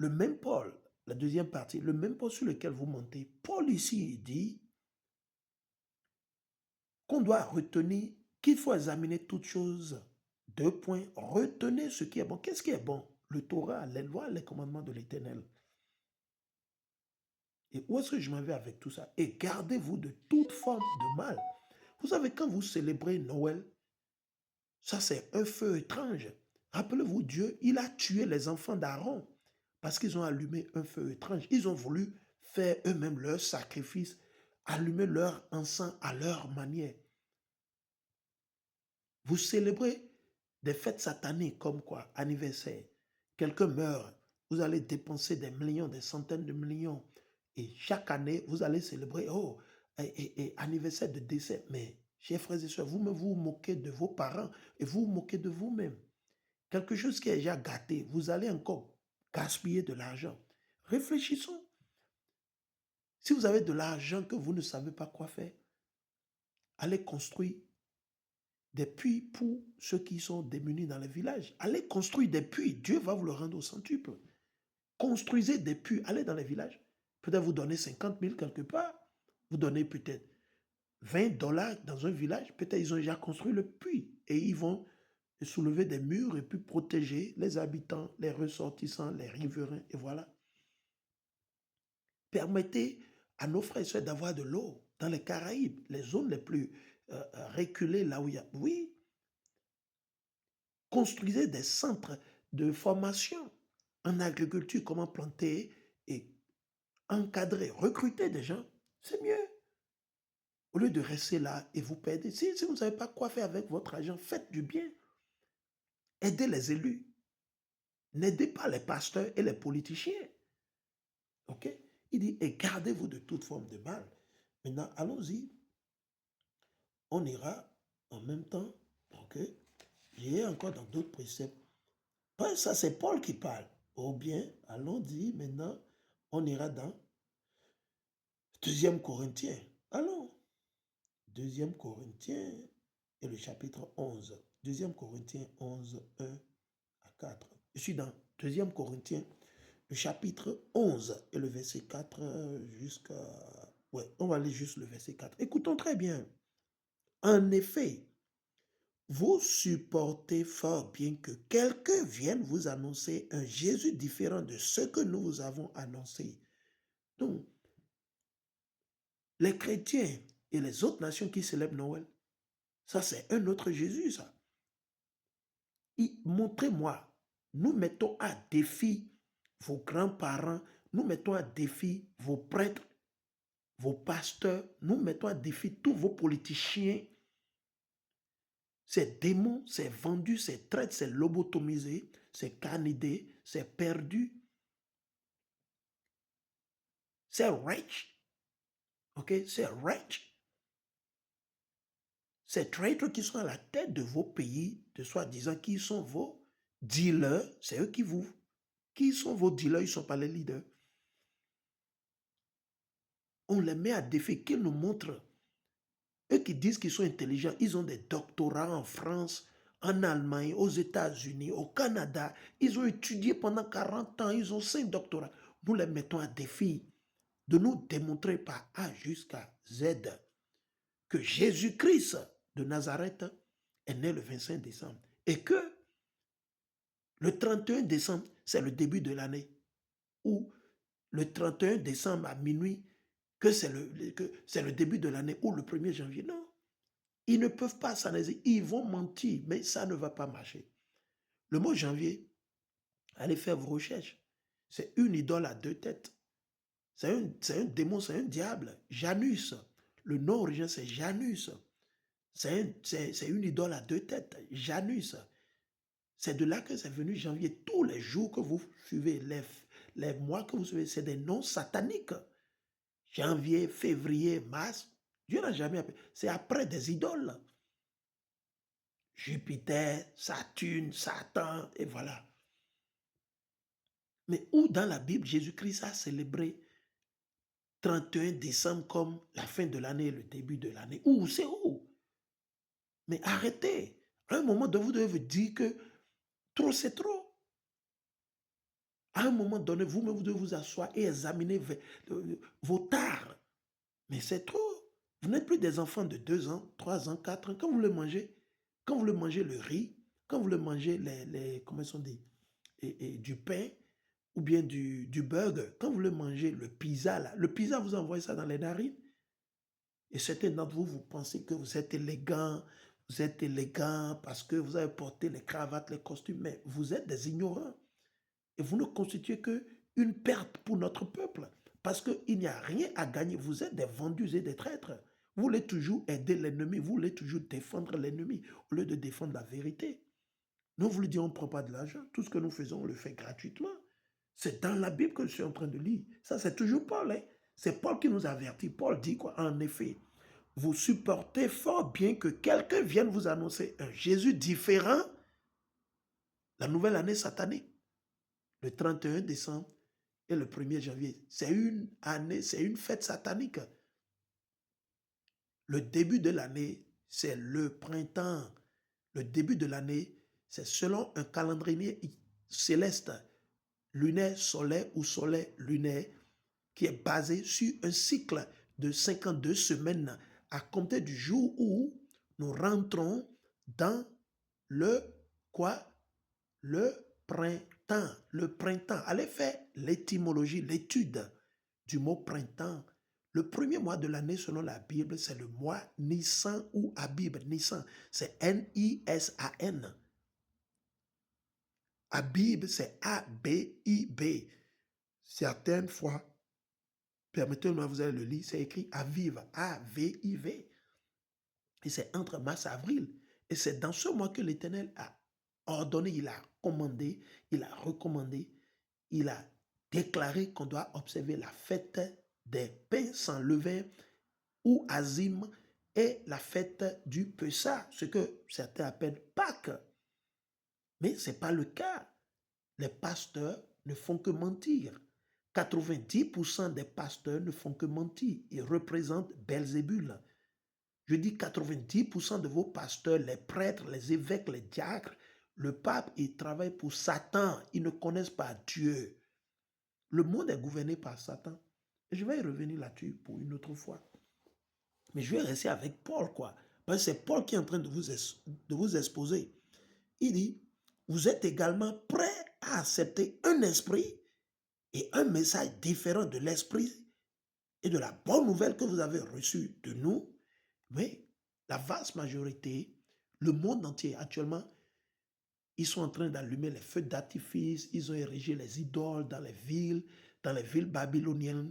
le même Paul, la deuxième partie, le même Paul sur lequel vous montez, Paul ici dit qu'on doit retenir, qu'il faut examiner toutes choses. Deux points, retenez ce qui est bon. Qu'est-ce qui est bon? Le Torah, les lois, les commandements de l'Éternel. Et où est-ce que je m'en vais avec tout ça? Et gardez-vous de toute forme de mal. Vous savez, quand vous célébrez Noël, ça c'est un feu étrange. Rappelez-vous, Dieu, il a tué les enfants d'Aaron parce qu'ils ont allumé un feu étrange. Ils ont voulu faire eux-mêmes leur sacrifice, allumer leur encens à leur manière. Vous célébrez des fêtes sataniques comme quoi? Anniversaire. Quelqu'un meurt, vous allez dépenser des millions, des centaines de millions. Et chaque année, vous allez célébrer, oh, anniversaire de décès. Mais, chers frères et sœurs, vous vous moquez de vos parents et vous vous moquez de vous-même. Quelque chose qui est déjà gâté, vous allez encore gaspiller de l'argent. Réfléchissons. Si vous avez de l'argent que vous ne savez pas quoi faire, allez construire des puits pour ceux qui sont démunis dans les villages. Allez construire des puits. Dieu va vous le rendre au centuple. Construisez des puits. Allez dans les villages. Peut-être vous donnez 50 000 quelque part. Vous donnez peut-être 20 dollars dans un village. Peut-être ils ont déjà construit le puits. Et ils vont soulever des murs et puis protéger les habitants, les ressortissants, les riverains. Et voilà. Permettez à nos frères et sœurs d'avoir de l'eau dans les Caraïbes, les zones les plus reculées, là où il y a... Oui, construisez des centres de formation en agriculture, comment planter et encadrer, recruter des gens, c'est mieux. Au lieu de rester là et vous perdre, si vous ne savez pas quoi faire avec votre argent, faites du bien. Aidez les élus. N'aidez pas les pasteurs et les politiciens. OK? Il dit, et gardez-vous de toute forme de mal. Maintenant, allons-y. On ira en même temps. OK? J'ai encore dans d'autres préceptes. Ça, c'est Paul qui parle. Ou bien, allons-y maintenant. On ira dans 2 Corinthiens. Allons. 2 Corinthiens et le chapitre 11. 2 Corinthiens 11, 1 à 4. Je suis dans 2 Corinthiens, le chapitre 11 et le verset 4 jusqu'à... Ouais, on va aller juste le verset 4. Écoutons très bien. En effet, vous supportez fort bien que quelqu'un vienne vous annoncer un Jésus différent de ce que nous vous avons annoncé. Donc, les chrétiens et les autres nations qui célèbrent Noël, ça c'est un autre Jésus, ça. Montrez-moi, nous mettons à défi vos grands-parents, nous mettons à défi vos prêtres, vos pasteurs, nous mettons à défi tous vos politiciens. C'est démons, c'est vendu, c'est traite, c'est lobotomisé, c'est canidé, c'est perdu, c'est rich. OK? C'est rich. Ces traîtres qui sont à la tête de vos pays, de soi-disant qui sont vos dealers, c'est eux qui sont vos dealers, ils ne sont pas les leaders. On les met à défi, qu'ils nous montrent. Eux qui disent qu'ils sont intelligents, ils ont des doctorats en France, en Allemagne, aux États-Unis, au Canada. Ils ont étudié pendant 40 ans, ils ont 5 doctorats. Nous les mettons à défi de nous démontrer par A jusqu'à Z que Jésus-Christ de Nazareth est né le 25 décembre et que le 31 décembre, c'est le début de l'année, ou le 31 décembre à minuit, que c'est le début de l'année, ou le 1er janvier. Non, ils ne peuvent pas s'analyser, ils vont mentir, mais ça ne va pas marcher. Le mot janvier, allez faire vos recherches, c'est une idole à 2 têtes. C'est un démon, c'est un diable. Janus, le nom original c'est Janus. C'est une idole à 2 têtes, Janus. C'est de là que c'est venu janvier. Tous les jours que vous suivez, les mois que vous suivez, c'est des noms sataniques. Janvier, février, mars. Dieu n'a jamais appelé. C'est après des idoles. Jupiter, Saturne, Satan, et voilà. Mais où dans la Bible, Jésus-Christ a célébré 31 décembre comme la fin de l'année et le début de l'année? Où? C'est où? Mais arrêtez. À un moment donné, vous devez vous dire que trop, c'est trop. À un moment donné, vous-même, vous devez vous asseoir et examiner vos tares. Mais c'est trop. Vous n'êtes plus des enfants de 2 ans, 3 ans, 4 ans. Quand vous le mangez le riz, quand vous le mangez comment ils sont dit, et du pain ou bien du burger, quand vous le mangez le pizza, là, le pizza, vous envoyez ça dans les narines. Et certains d'entre vous, vous pensez que vous êtes élégant parce que vous avez porté les cravates, les costumes, mais vous êtes des ignorants. Et vous ne constituez qu'une perte pour notre peuple. Parce qu'il n'y a rien à gagner. Vous êtes des vendus et des traîtres. Vous voulez toujours aider l'ennemi. Vous voulez toujours défendre l'ennemi au lieu de défendre la vérité. Nous, vous le disons, on ne prend pas de l'argent. Tout ce que nous faisons, on le fait gratuitement. C'est dans la Bible que je suis en train de lire. Ça, c'est toujours Paul. Hein? C'est Paul qui nous avertit. Paul dit quoi? En effet, vous supportez fort bien que quelqu'un vienne vous annoncer un Jésus différent la nouvelle année satanique, le 31 décembre et le 1er janvier. C'est une année, c'est une fête satanique. Le début de l'année, c'est le printemps. Le début de l'année, c'est selon un calendrier céleste, lunaire solaire ou solaire lunaire, qui est basé sur un cycle de 52 semaines à compter du jour où nous rentrons dans le quoi? Le printemps. Le printemps. Allez faire l'étymologie, l'étude du mot printemps. Le premier mois de l'année, selon la Bible, c'est le mois Nissan ou Abib. Nissan, c'est N-I-S-A-N. Abib, c'est A-B-I-B. Certaines fois, permettez-moi, vous allez le lire, c'est écrit Aviv, A-V-I-V. Et c'est entre mars et avril. Et c'est dans ce mois que l'Éternel a ordonné, il a commandé, il a recommandé, il a déclaré qu'on doit observer la fête des pains sans levain ou Azim et la fête du Pessah, ce que certains appellent Pâques. Mais ce n'est pas le cas. Les pasteurs ne font que mentir. 90% des pasteurs ne font que mentir. Ils représentent Belzébul. Je dis 90% de vos pasteurs, les prêtres, les évêques, les diacres, le pape, ils travaillent pour Satan. Ils ne connaissent pas Dieu. Le monde est gouverné par Satan. Et je vais y revenir là-dessus pour une autre fois. Mais je vais rester avec Paul, quoi. Parce que c'est Paul qui est en train de vous exposer. Il dit, vous êtes également prêts à accepter un esprit et un message différent de l'esprit et de la bonne nouvelle que vous avez reçue de nous. Mais la vaste majorité, le monde entier actuellement, ils sont en train d'allumer les feux d'artifice, ils ont érigé les idoles dans les villes babyloniennes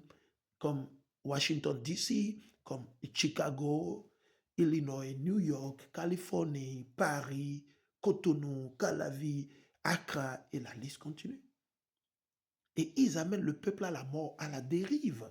comme Washington DC, comme Chicago, Illinois, New York, Californie, Paris, Cotonou, Calavi, Accra, et la liste continue. Et ils amènent le peuple à la mort, à la dérive.